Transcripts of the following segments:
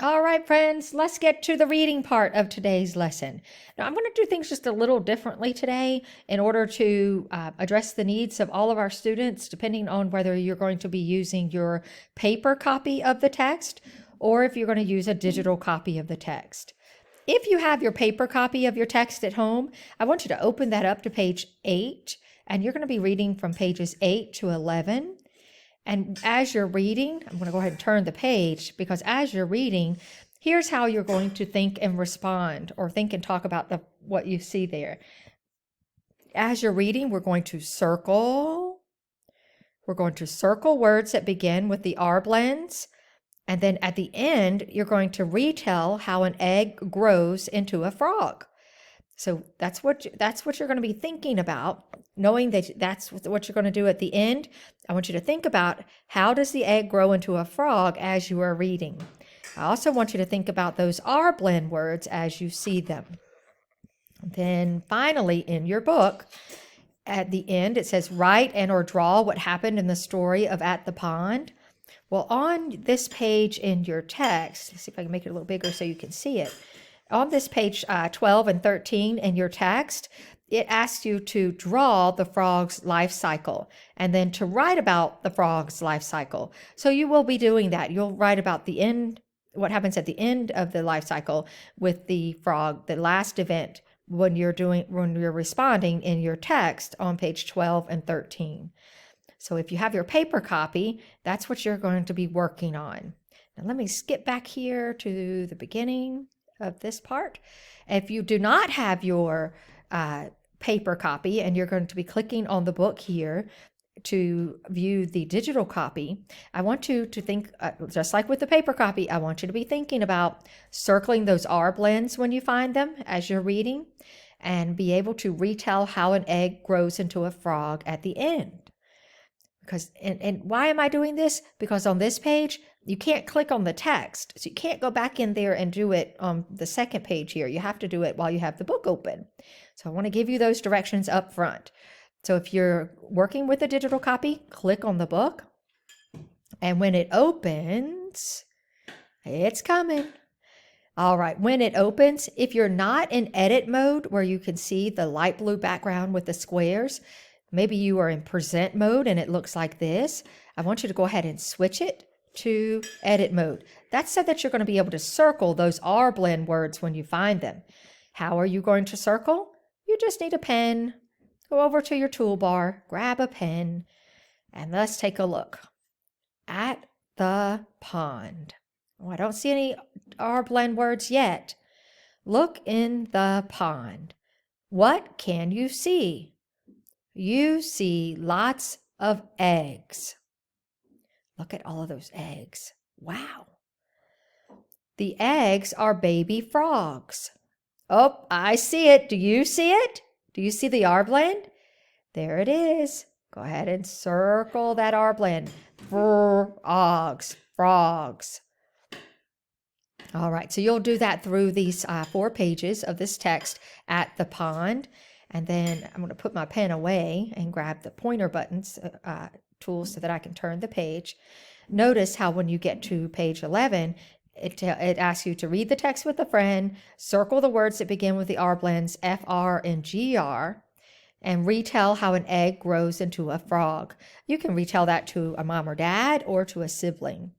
All right, friends, let's get to the reading part of today's lesson. Now, I'm going to do things just a little differently today in order to address the needs of all of our students, depending on whether you're going to be using your paper copy of the text or if you're going to use a digital copy of the text. If you have your paper copy of your text at home, I want you to open that up to page 8, and you're going to be reading from pages 8 to 11. And as you're reading, I'm going to go ahead and turn the page, because as you're reading, here's how you're going to think and respond, or think and talk about what you see there. As you're reading, we're going to circle words that begin with the R blends. And then at the end, you're going to retell how an egg grows into a frog. So that's what you're going to be thinking about, knowing that that's what you're going to do at the end. I want you to think about, how does the egg grow into a frog as you are reading. I also want you to think about those R blend words as you see them. Then finally, in your book, at the end, it says write and or draw what happened in the story of At the Pond. Well, on this page in your text, let's see if I can make it a little bigger so you can see it. On this page 12 and 13 in your text, it asks you to draw the frog's life cycle and then to write about the frog's life cycle. So you will be doing that. You'll write about the end, what happens at the end of the life cycle with the frog, the last event, when you're responding in your text on page 12 and 13. So if you have your paper copy, that's what you're going to be working on. Now let me skip back here to the beginning of this part. If you do not have your paper copy and you're going to be clicking on the book here to view the digital copy, I want you to think, just like with the paper copy, I want you to be thinking about circling those R blends when you find them as you're reading, and be able to retell how an egg grows into a frog at the end. Because, and why am I doing this? Because on this page, you can't click on the text. So you can't go back in there and do it on the second page here. You have to do it while you have the book open. So I want to give you those directions up front. So if you're working with a digital copy, click on the book. And when it opens, it's coming. All right, when it opens, if you're not in edit mode where you can see the light blue background with the squares, maybe you are in present mode and it looks like this, I want you to go ahead and switch it to edit mode. That's so that you're going to be able to circle those R blend words when you find them. How are you going to circle? You just need a pen. Go over to your toolbar, grab a pen, and let's take a look. At the pond. Oh, I don't see any R blend words yet. Look in the pond. What can you see? You see lots of eggs. Look at all of those eggs. Wow. The eggs are baby frogs. Oh, I see it. Do you see it? Do you see the R blend? There it is. Go ahead and circle that R blend. Frogs, frogs. All right, so you'll do that through these 4 pages of this text, At the Pond. And then I'm going to put my pen away and grab the pointer buttons tool so that I can turn the page. Notice how when you get to page 11, it asks you to read the text with a friend, circle the words that begin with the R blends FR and GR, and retell how an egg grows into a frog. You can retell that to a mom or dad or to a sibling.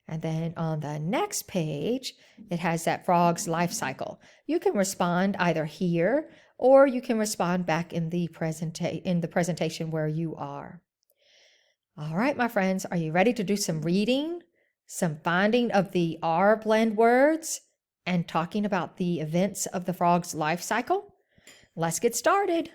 And then on the next page, it has that frog's life cycle. You can respond either here or you can respond back in the presentation where you are. All right, my friends, are you ready to do some reading, some finding of the R blend words, and talking about the events of the frog's life cycle? Let's get started.